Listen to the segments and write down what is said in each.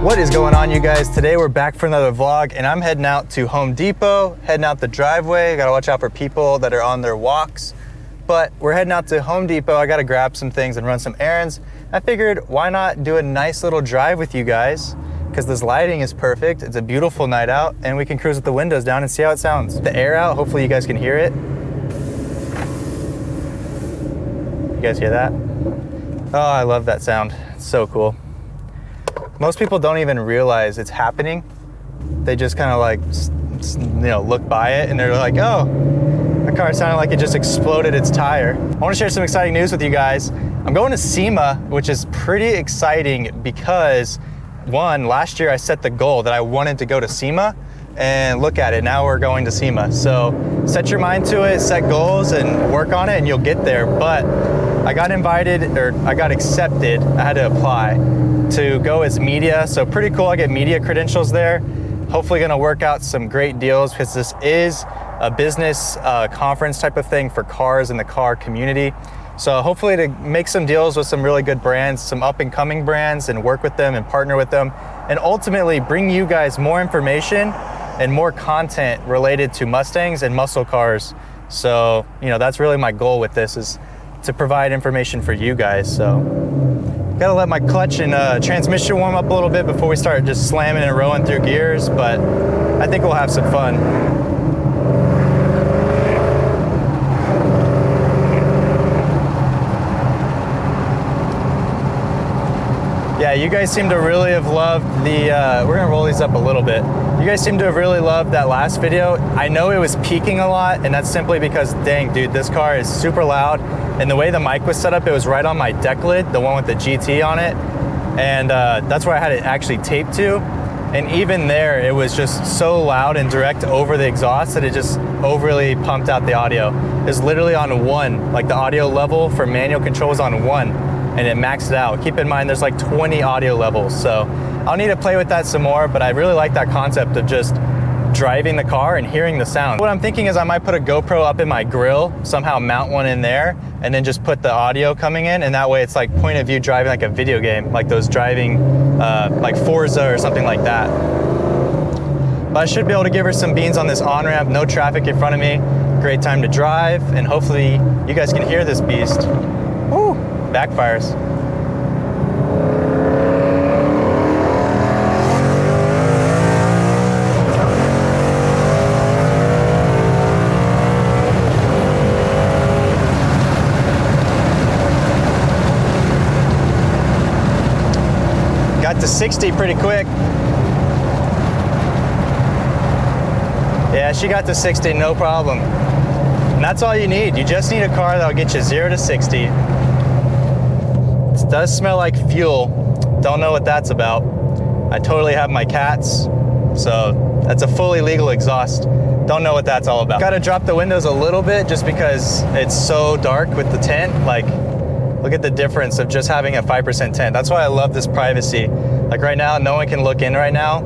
What is going on, you guys? Today we're back for another vlog, and I'm heading out to Home Depot, heading out the driveway. Gotta watch out for people that are on their walks. But we're heading out to Home Depot. I gotta grab some things and run some errands. I figured, why not do a nice little drive with you guys? Because this lighting is perfect. It's a beautiful night out, and we can cruise with the windows down and see how it sounds. The air out, hopefully you guys can hear it. You guys hear that? Oh, I love that sound. It's so cool. Most people don't even realize it's happening. They just kind of like, look by it and they're like, oh, that car sounded like it just exploded its tire. I want to share some exciting news with you guys. I'm going to SEMA, which is pretty exciting because, one, last year I set the goal that I wanted to go to SEMA, and look at it, now we're going to SEMA. So set your mind to it, set goals and work on it and you'll get there. But I got invited, or I got accepted, I had to apply to go as media. So pretty cool, I get media credentials there. Hopefully gonna work out some great deals because this is a business conference type of thing for cars in the car community. So hopefully to make some deals with some really good brands, some up and coming brands, and work with them and partner with them, and ultimately bring you guys more information and more content related to Mustangs and muscle cars. So, that's really my goal with this, is to provide information for you guys. So gotta let my clutch and transmission warm up a little bit before we start just slamming and rowing through gears, but I think we'll have some fun. Yeah, you guys seem to really have loved the, we're gonna roll these up a little bit. You guys seem to have really loved that last video. I know it was peaking a lot, and that's simply because, dang dude, this car is super loud, and the way the mic was set up, it was right on my deck lid, the one with the GT on it, and that's where I had it actually taped to. And even there, it was just so loud and direct over the exhaust that it just overly pumped out the audio. It's literally on 1, like the audio level for manual control is on 1. And it maxed it out. Keep in mind, there's like 20 audio levels. So I'll need to play with that some more, but I really like that concept of just driving the car and hearing the sound. What I'm thinking is I might put a GoPro up in my grill, somehow mount one in there, and then just put the audio coming in, and that way it's like point of view driving like a video game, like those driving, like Forza or something like that. But I should be able to give her some beans on this on-ramp, no traffic in front of me, great time to drive, and hopefully you guys can hear this beast. Woo! Backfires. Got to 60 pretty quick. Yeah, she got to 60, no problem. And that's all you need. You just need a car that'll get you 0 to 60. It does smell like fuel. Don't know what that's about. I totally have my cats, so that's a fully legal exhaust. Don't know what that's all about. Gotta drop the windows a little bit just because it's so dark with the tint. Like, look at the difference of just having a 5% tint. That's why I love this privacy. Like right now, no one can look in right now.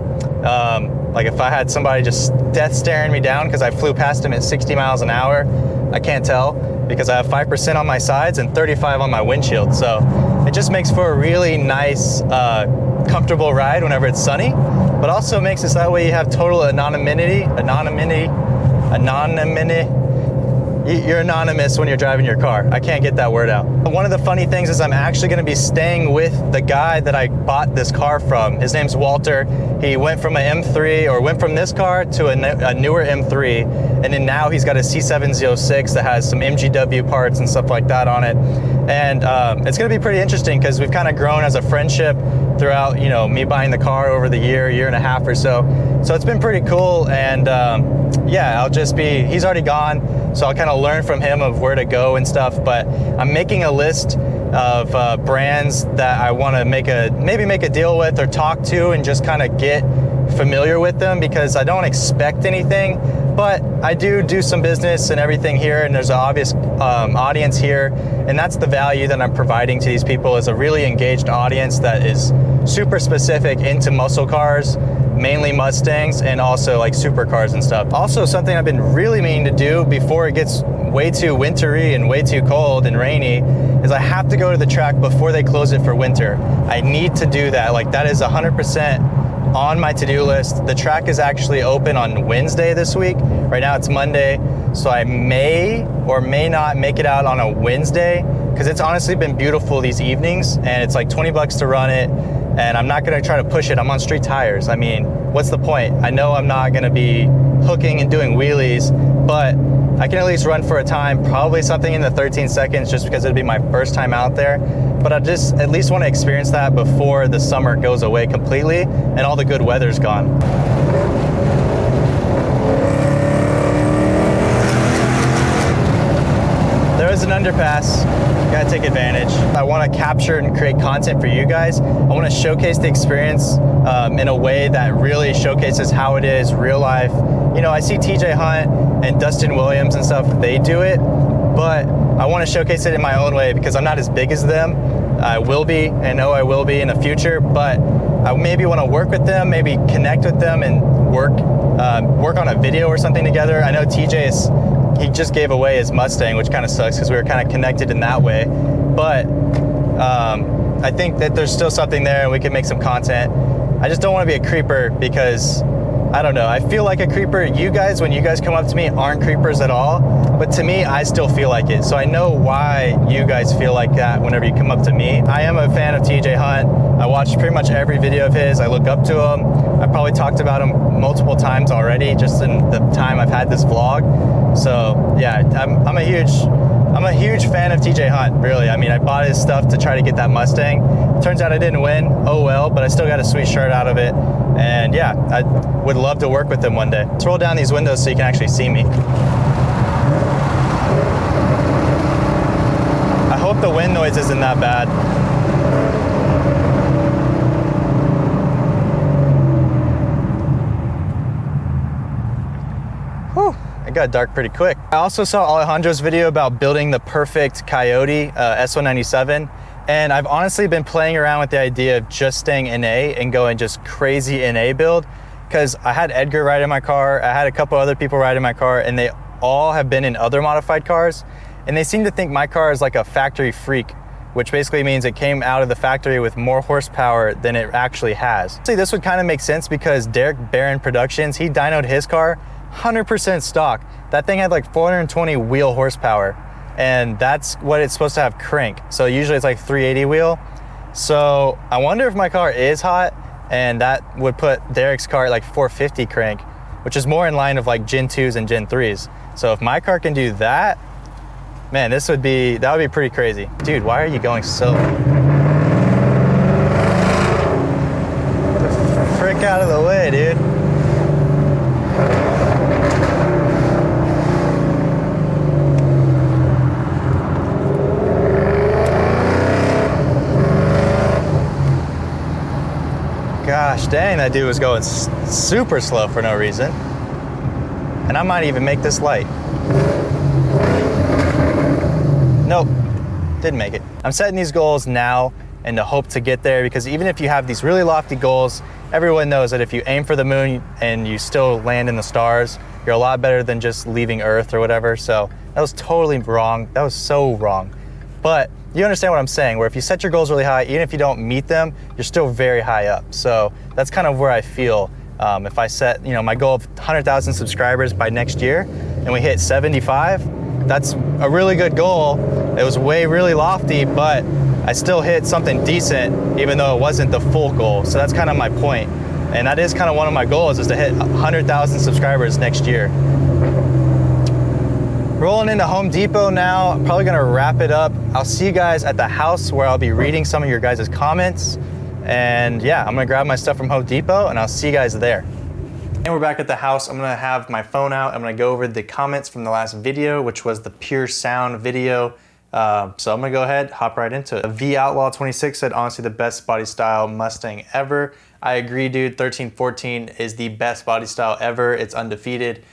Like if I had somebody just death staring me down because I flew past him at 60 miles an hour, I can't tell because I have 5% on my sides and 35 on my windshield. So it just makes for a really nice, comfortable ride whenever it's sunny, but also makes it so that way you have total anonymity. You're anonymous when you're driving your car. I can't get that word out. One of the funny things is I'm actually gonna be staying with the guy that I bought this car from. His name's Walter. He went from an M3, or went from this car to a newer M3, and then now he's got a C706 that has some MGW parts and stuff like that on it. And it's gonna be pretty interesting because we've kind of grown as a friendship throughout, me buying the car over the year and a half or so. So it's been pretty cool, and yeah, he's already gone, so I'll kind of learn from him of where to go and stuff. But I'm making a list of brands that I want to maybe make a deal with or talk to, and just kind of get familiar with them, because I don't expect anything, but I do some business and everything here, and there's an obvious audience here, and that's the value that I'm providing to these people, is a really engaged audience that is super specific into muscle cars, mainly Mustangs, and also like supercars and stuff. Also, something I've been really meaning to do before it gets way too wintry and way too cold and rainy is I have to go to the track before they close it for winter. I need to do that. Like, that is 100% on my to-do list. The track is actually open on Wednesday this week. Right now it's Monday, so I may or may not make it out on a Wednesday, because it's honestly been beautiful these evenings, and it's like 20 bucks to run it, and I'm not gonna try to push it. I'm on street tires. I mean, what's the point? I know I'm not gonna be hooking and doing wheelies, but I can at least run for a time, probably something in the 13 seconds, just because it'd be my first time out there. But I just at least want to experience that before the summer goes away completely and all the good weather's gone. There is an underpass. Gotta take advantage. I want to capture and create content for you guys. I want to showcase the experience in a way that really showcases how it is real life. You know, I see TJ Hunt and Dustin Williams and stuff, they do it, but I want to showcase it in my own way because I'm not as big as them. I will be, and know I will be in the future, but I maybe want to work with them, maybe connect with them and work on a video or something together. I know he just gave away his Mustang, which kind of sucks because we were kind of connected in that way, but I think that there's still something there and we can make some content. I just don't want to be a creeper because, I don't know, I feel like a creeper. You guys, when you guys come up to me, aren't creepers at all, but to me, I still feel like it. So I know why you guys feel like that whenever you come up to me. I am a fan of TJ Hunt. I watch pretty much every video of his. I look up to him. I probably talked about him multiple times already just in the time I've had this vlog. So yeah, I'm a huge fan of TJ Hunt, really. I mean, I bought his stuff to try to get that Mustang. Turns out I didn't win, oh well, but I still got a sweet shirt out of it. And yeah, I would love to work with him one day. Let's roll down these windows so you can actually see me. I hope the wind noise isn't that bad. Whew, it got dark pretty quick. I also saw Alejandro's video about building the perfect Coyote S197. And I've honestly been playing around with the idea of just staying NA and going just crazy NA build, because I had Edgar ride in my car, I had a couple other people ride in my car, and they all have been in other modified cars, and they seem to think my car is like a factory freak, which basically means it came out of the factory with more horsepower than it actually has. See, this would kind of make sense because Derek Barron Productions, he dynoed his car 100% stock. That thing had like 420 wheel horsepower. And that's what it's supposed to have crank. So usually it's like 380 wheel. So I wonder if my car is hot, and that would put Derek's car at like 450 crank, which is more in line of like Gen 2s and Gen 3s. So if my car can do that, man, that would be pretty crazy. Dude, why are you going so? The frick out of the way, dude. Gosh dang, that dude was going super slow for no reason. And I might even make this light. Nope, didn't make it. I'm setting these goals now and to hope to get there, because even if you have these really lofty goals, everyone knows that if you aim for the moon and you still land in the stars, you're a lot better than just leaving Earth or whatever. So that was totally wrong. That was so wrong. But you understand what I'm saying, where if you set your goals really high, even if you don't meet them, you're still very high up. So that's kind of where I feel. If I set, my goal of 100,000 subscribers by next year and we hit 75, that's a really good goal. It was really lofty, but I still hit something decent, even though it wasn't the full goal. So that's kind of my point. And that is kind of one of my goals, is to hit 100,000 subscribers next year. Rolling into Home Depot now. I'm probably gonna wrap it up. I'll see you guys at the house where I'll be reading some of your guys' comments. And yeah, I'm gonna grab my stuff from Home Depot and I'll see you guys there. And we're back at the house. I'm gonna have my phone out. I'm gonna go over the comments from the last video, which was the pure sound video. So I'm gonna go ahead, hop right into it. V Outlaw 26 said, honestly, the best body style Mustang ever. I agree, dude. 1314 is the best body style ever. It's undefeated.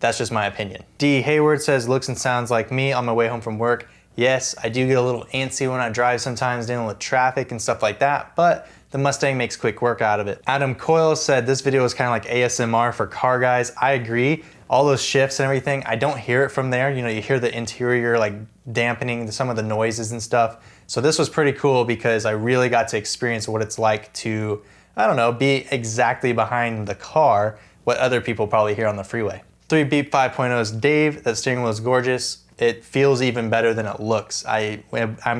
That's just my opinion. D Hayward says, looks and sounds like me on my way home from work. Yes, I do get a little antsy when I drive sometimes, dealing with traffic and stuff like that, but the Mustang makes quick work out of it. Adam Coyle said this video is kind of like ASMR for car guys. I agree. All those shifts and everything, I don't hear it from there. You know, you hear the interior like dampening some of the noises and stuff. So this was pretty cool because I really got to experience what it's like to, I don't know, be exactly behind the car, what other people probably hear on the freeway. 3 Beep 5.0's Dave, that steering wheel is gorgeous. It feels even better than it looks. I'm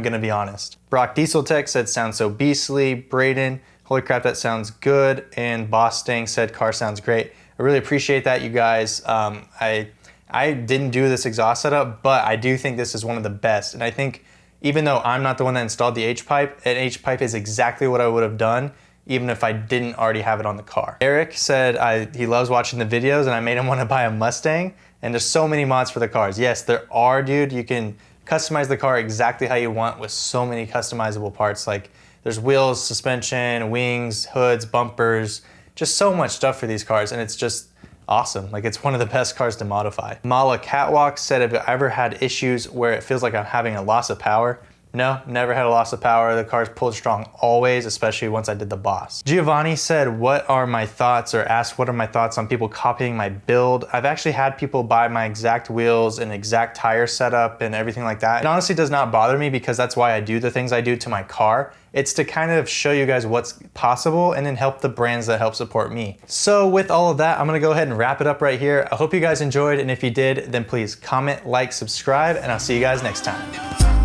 gonna be honest. Brock Dieseltech said sounds so beastly. Braden, holy crap, that sounds good. And Boss Stang said car sounds great. I really appreciate that, you guys. I didn't do this exhaust setup, but I do think this is one of the best. And I think even though I'm not the one that installed the H-pipe, an H-pipe is exactly what I would have done even if I didn't already have it on the car. Eric said he loves watching the videos and I made him want to buy a Mustang. And there's so many mods for the cars. Yes, there are, dude. You can customize the car exactly how you want with so many customizable parts. Like there's wheels, suspension, wings, hoods, bumpers, just so much stuff for these cars. And it's just awesome. Like it's one of the best cars to modify. Mala Catwalk said, have I ever had issues where it feels like I'm having a loss of power? No, never had a loss of power. The car's pulled strong always, especially once I did the Boss. Giovanni said, what are my thoughts, or asked what are my thoughts on people copying my build? I've actually had people buy my exact wheels and exact tire setup and everything like that. It honestly does not bother me because that's why I do the things I do to my car. It's to kind of show you guys what's possible and then help the brands that help support me. So with all of that, I'm gonna go ahead and wrap it up right here. I hope you guys enjoyed, and if you did, then please comment, like, subscribe, and I'll see you guys next time.